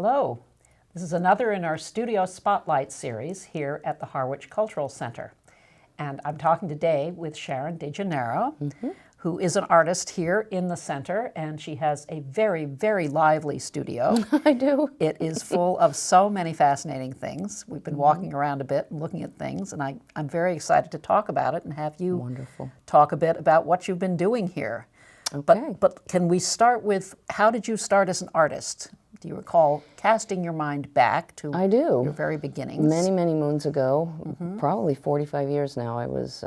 Hello. This is another in our Studio Spotlight series here at the Harwich Cultural Center. And I'm talking today with Sharon DiGennaro, who is an artist here in the center, and she has a very, very lively studio. I do. It is full of so many fascinating things. We've been walking around a bit and looking at things, and I'm very excited to talk about it and have you talk a bit about what you've been doing here. Okay. But can we start with, how did you start as an artist? Do you recall casting your mind back to your very beginnings? Many, many moons ago, probably 45 years now. I was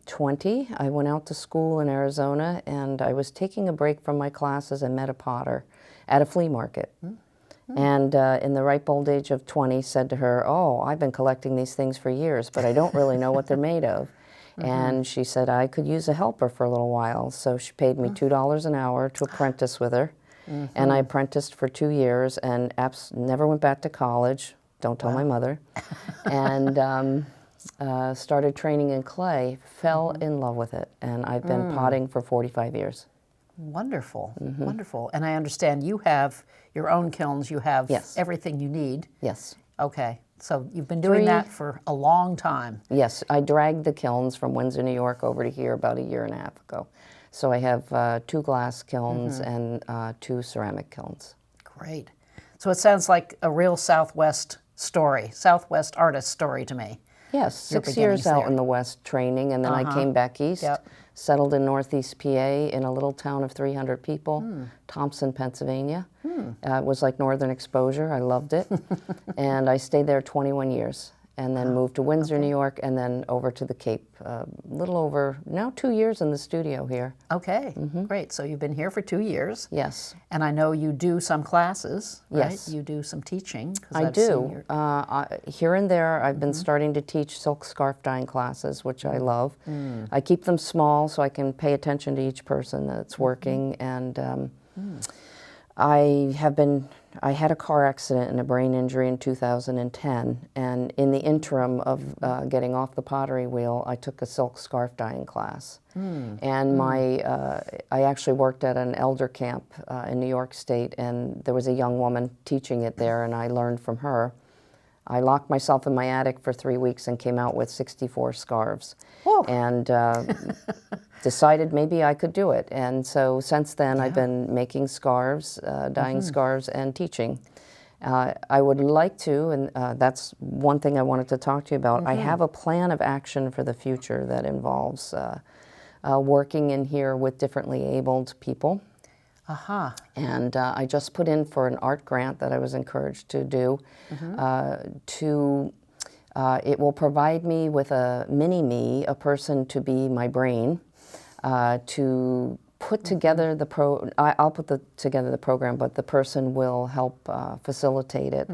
20. I went out to school in Arizona, and I was taking a break from my classes and met a potter at a flea market. And in the ripe old age of 20, said to her, "Oh, I've been collecting these things for years, but I don't really know what they're made of." And she said I could use a helper for a little while. So she paid me $2 an hour to apprentice with her. And I apprenticed for 2 years and never went back to college. Don't tell my mother. And started training in clay, fell in love with it. And I've been potting for 45 years. Wonderful, wonderful. And I understand you have your own kilns. You have everything you need. Yes. Okay. So you've been doing that for a long time. Yes. I dragged the kilns from Windsor, New York over to here about a year and a half ago. So I have 2 glass kilns and 2 ceramic kilns. Great. So it sounds like a real Southwest story, Southwest artist story to me. Yes, 6 years out in the West training, and then I came back east, settled in Northeast PA in a little town of 300 people, Thompson, Pennsylvania. It was like northern exposure. I loved it. And I stayed there 21 years. And then moved to Windsor, New York, and then over to the Cape. A little over, now 2 years in the studio here. Okay, great. So you've been here for 2 years. Yes. And I know you do some classes, right? Yes. You do some teaching. I do. Here and there, I've been starting to teach silk scarf dyeing classes, which I love. I keep them small so I can pay attention to each person that's working. And I had a car accident and a brain injury in 2010, and in the interim of getting off the pottery wheel, I took a silk scarf dyeing class. And I actually worked at an elder camp in New York State, and there was a young woman teaching it there, and I learned from her. I locked myself in my attic for 3 weeks and came out with 64 scarves. And decided maybe I could do it. And so since then I've been making scarves, dyeing scarves, and teaching. I would like to, and that's one thing I wanted to talk to you about, I have a plan of action for the future that involves working in here with differently abled people. And I just put in for an art grant that I was encouraged to do. It will provide me with a mini-me, a person to be my brain, to put together I'll put together the program, but the person will help facilitate it.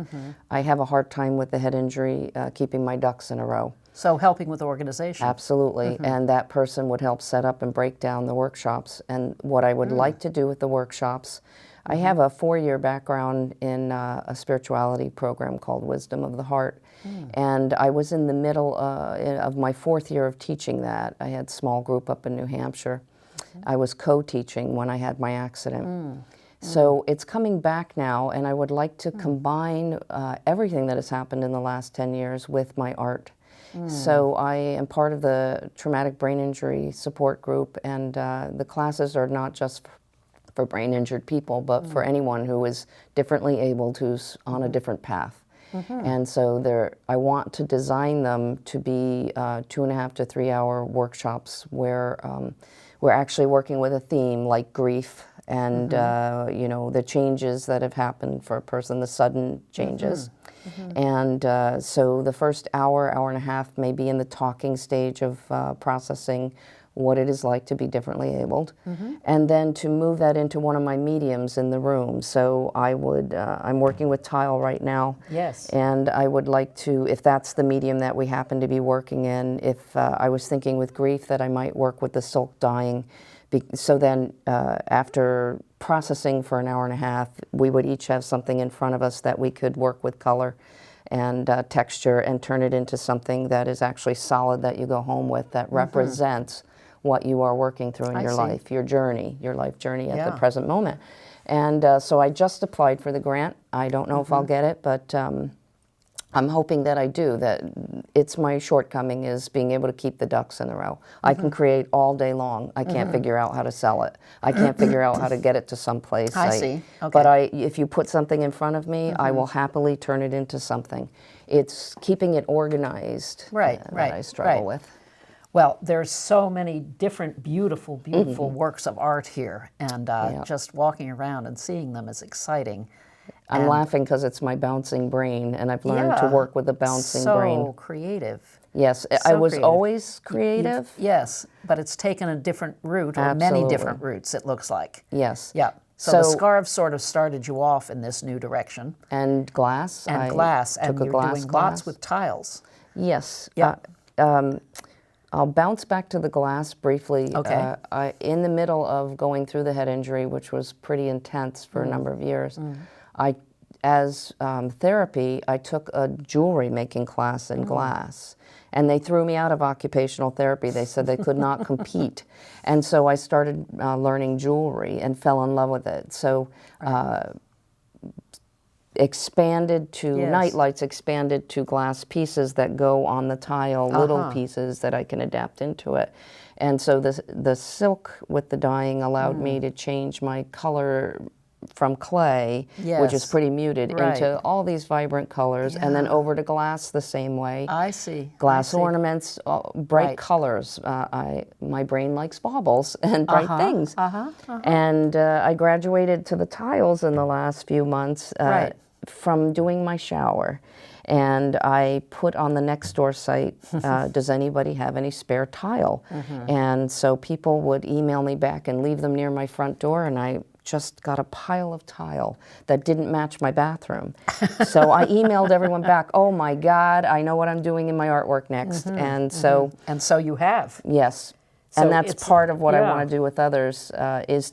I have a hard time with the head injury, keeping my ducks in a row. So helping with organization. Absolutely. And that person would help set up and break down the workshops. And what I would like to do with the workshops, I have a 4-year background in a spirituality program called Wisdom of the Heart. And I was in the middle of my 4th year of teaching that. I had a small group up in New Hampshire. I was co-teaching when I had my accident. So it's coming back now, and I would like to combine everything that has happened in the last 10 years with my art. So I am part of the traumatic brain injury support group, and the classes are not just for brain injured people, but for anyone who is differently abled, who's on a different path. And so I want to design them to be 2.5 to 3 hour workshops where we're actually working with a theme like grief and you know, the changes that have happened for a person, the sudden changes. And so the first hour, hour and a half may be in the talking stage of processing what it is like to be differently abled, and then to move that into one of my mediums in the room. So I'm working with tile right now. Yes. And I would like to, if that's the medium that we happen to be working in, if I was thinking with grief that I might work with the silk dyeing. So then after processing for an hour and a half, we would each have something in front of us that we could work with color and texture and turn it into something that is actually solid that you go home with, that represents what you are working through in your life, your journey, your life journey at the present moment. And so I just applied for the grant. I don't know if I'll get it, but I'm hoping that I do. That it's my shortcoming is being able to keep the ducks in a row. I can create all day long. I can't figure out how to sell it. I can't figure out how to get it to some place. I see. Okay. But if you put something in front of me, I will happily turn it into something. It's keeping it organized that I struggle with. Well, there's so many different beautiful, beautiful works of art here, and just walking around and seeing them is exciting. I'm laughing because it's my bouncing brain, and I've learned to work with a bouncing brain. So creative. Yes, I was always creative. Yes, but it's taken a different route, or many different routes, it looks like. Yes. Yeah. So the scarves sort of started you off in this new direction. And glass. And glass, and you're doing lots with tiles. Yes. Yeah. I'll bounce back to the glass briefly. Okay. In the middle of going through the head injury, which was pretty intense for a number of years, as therapy, I took a jewelry making class in glass. And they threw me out of occupational therapy. They said they could not compete. And so I started learning jewelry and fell in love with it. So expanded to night lights, expanded to glass pieces that go on the tile, little pieces that I can adapt into it. And so the silk with the dyeing allowed me to change my color from clay, which is pretty muted, into all these vibrant colors, and then over to glass the same way. I see. Glass ornaments, bright colors. My brain likes baubles and bright things. And I graduated to the tiles in the last few months from doing my shower. And I put on the Nextdoor site, does anybody have any spare tile? And so people would email me back and leave them near my front door, and I just got a pile of tile that didn't match my bathroom. So I emailed everyone back, oh my God, I know what I'm doing in my artwork next. And so... And so you have. Yes. So and that's part of what I want to do with others, is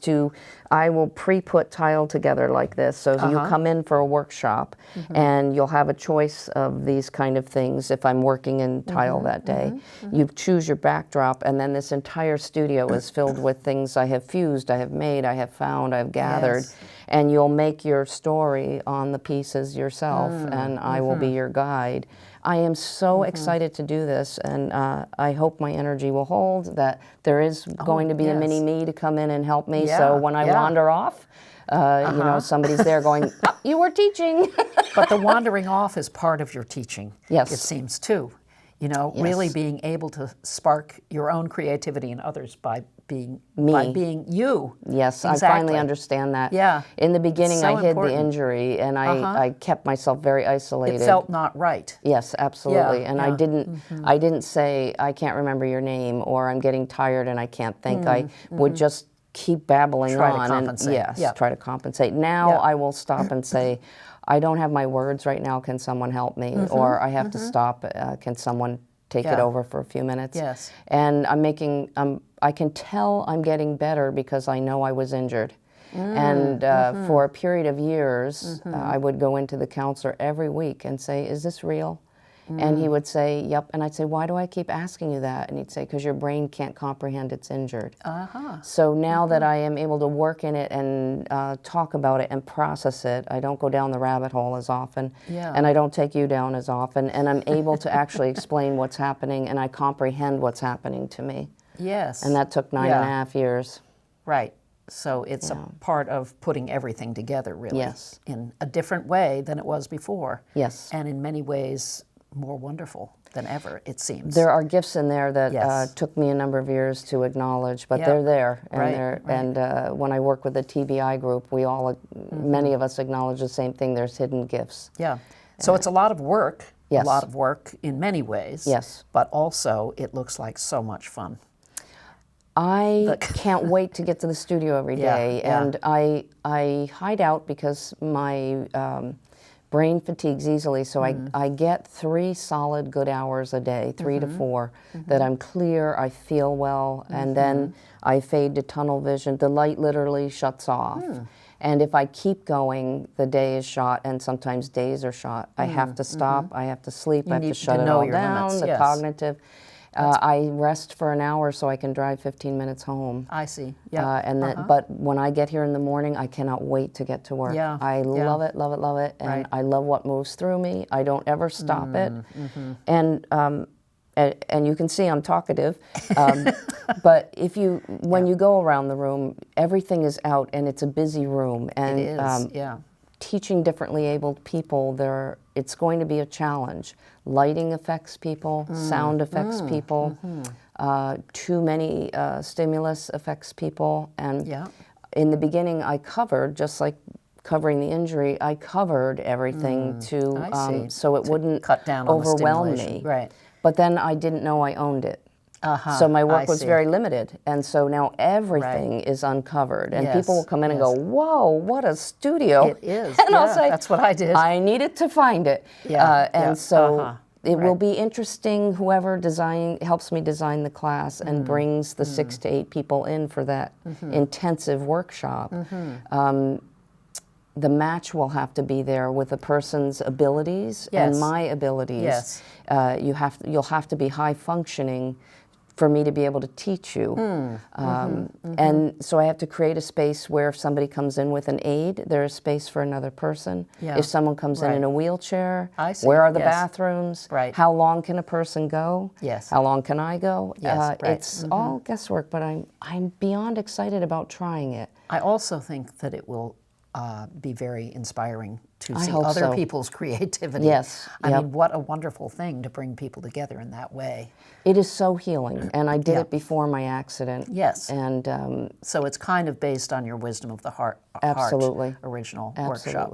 I will pre-put tile together like this. So you come in for a workshop, and you'll have a choice of these kind of things if I'm working in tile that day. You choose your backdrop, and then this entire studio is filled with things I have fused, I have made, I have found, I have gathered. And you'll make your story on the pieces yourself, and I will be your guide. I am so excited to do this, and I hope my energy will hold, that there is going to be a mini me to come in and help me. So when I wander off, you know, somebody's there going, oh, you were teaching. But the wandering off is part of your teaching, it seems too. You know, really being able to spark your own creativity in others by being you. Yes, I finally understand that. Yeah. In the beginning, I hid the injury, and I kept myself very isolated. It felt not right. Yes, absolutely. And I didn't say, I can't remember your name, or I'm getting tired and I can't think. I would just keep babbling try on. To compensate. And try to compensate. Now I will stop and say, I don't have my words right now, can someone help me? Or I have to stop, can someone take it over for a few minutes? Yes. And I can tell I'm getting better because I know I was injured. And for a period of years, I would go into the counselor every week and say, is this real? And he would say, yep. And I'd say, why do I keep asking you that? And he'd say, because your brain can't comprehend it's injured. So now that I am able to work in it and talk about it and process it, I don't go down the rabbit hole as often. And I don't take you down as often. And I'm able to actually explain what's happening, and I comprehend what's happening to me. Yes. And that took 9.5 years. Right. So it's a part of putting everything together, really. In a different way than it was before. And in many ways, more wonderful than ever, it seems. There are gifts in there that took me a number of years to acknowledge, but they're there. And and when I work with the TBI group, we all, many of us acknowledge the same thing. There's hidden gifts. So it's a lot of work. A lot of work in many ways. But also, it looks like so much fun. I can't wait to get to the studio every day. And I hide out because my brain fatigues easily, so I get 3 solid good hours a day, 3 to 4, that I'm clear, I feel well, and then I fade to tunnel vision. The light literally shuts off. And if I keep going, the day is shot, and sometimes days are shot. I have to stop, I have to sleep, I have to shut it all down, the cognitive. I rest for an hour so I can drive 15 minutes home. I see. Yeah. And then, but when I get here in the morning, I cannot wait to get to work. Yeah. I love it, love it, love it, and Right. I love what moves through me. I don't ever stop it, and you can see I'm talkative. But when you go around the room, everything is out, and it's a busy room, and It is. Yeah. teaching differently abled people, it's going to be a challenge. Lighting affects people, sound affects people, too many stimulus affects people. And in the beginning, I covered, just like covering the injury, I covered everything so it wouldn't cut down on the overwhelm me. stimulation. Right. But then I didn't know I owned it. So my work was very limited, and so now everything is uncovered, and people will come in and go, "Whoa, what a studio!" It is, and I'll say, "That's what I did. I needed to find it." So it will be interesting. Whoever helps me design the class and brings the 6 to 8 people in for that intensive workshop. The match will have to be there with a person's abilities and my abilities. Yes. You'll have to be high functioning for me to be able to teach you. And so I have to create a space where if somebody comes in with an aid, there's space for another person. If someone comes in a wheelchair, where are the bathrooms? How long can a person go? How long can I go? It's all guesswork, but I'm beyond excited about trying it. I also think that it will be very inspiring to see hope other so. people's creativity. Yes. I mean, what a wonderful thing to bring people together in that way. It is so healing, and I did it before my accident. Yes. And so it's kind of based on your Wisdom of the Heart original workshop.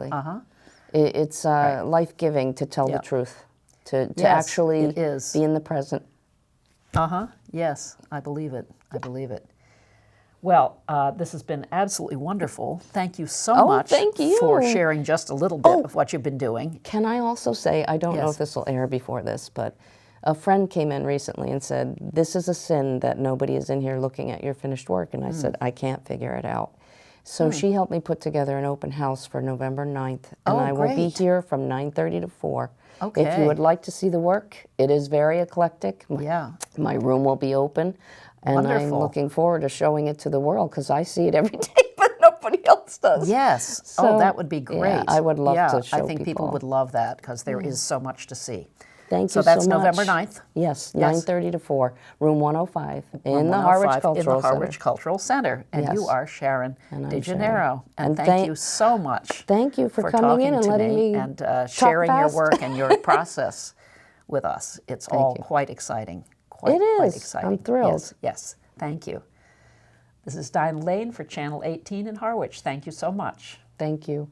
It's life-giving to tell the truth, to actually be in the present. Yes, I believe it. I believe it. Well, this has been absolutely wonderful. Thank you so much for sharing just a little bit of what you've been doing. Can I also say, I don't know if this will air before this, but a friend came in recently and said, "This is a sin that nobody is in here looking at your finished work." And I said, "I can't figure it out." So she helped me put together an open house for November 9th, and I will be here from 9:30 to 4. If you would like to see the work, it is very eclectic. My room will be open. And I'm looking forward to showing it to the world because I see it every day, but nobody else does. Yes. So, that would be great. Yeah, I would love to show I think people would love that because there is so much to see. Thank you so so much. So that's November 9th? Yes, 9:30 to 4, room 105 in the Harwich Cultural Center. In the Harwich Cultural Center. And you are Sharon DiGennaro. And thank you so much. Thank you for coming in and letting me and sharing your work and your process with us. It's all quite exciting. Quite exciting. I'm thrilled. Yes. Thank you. This is Diane Lane for Channel 18 in Harwich. Thank you so much. Thank you.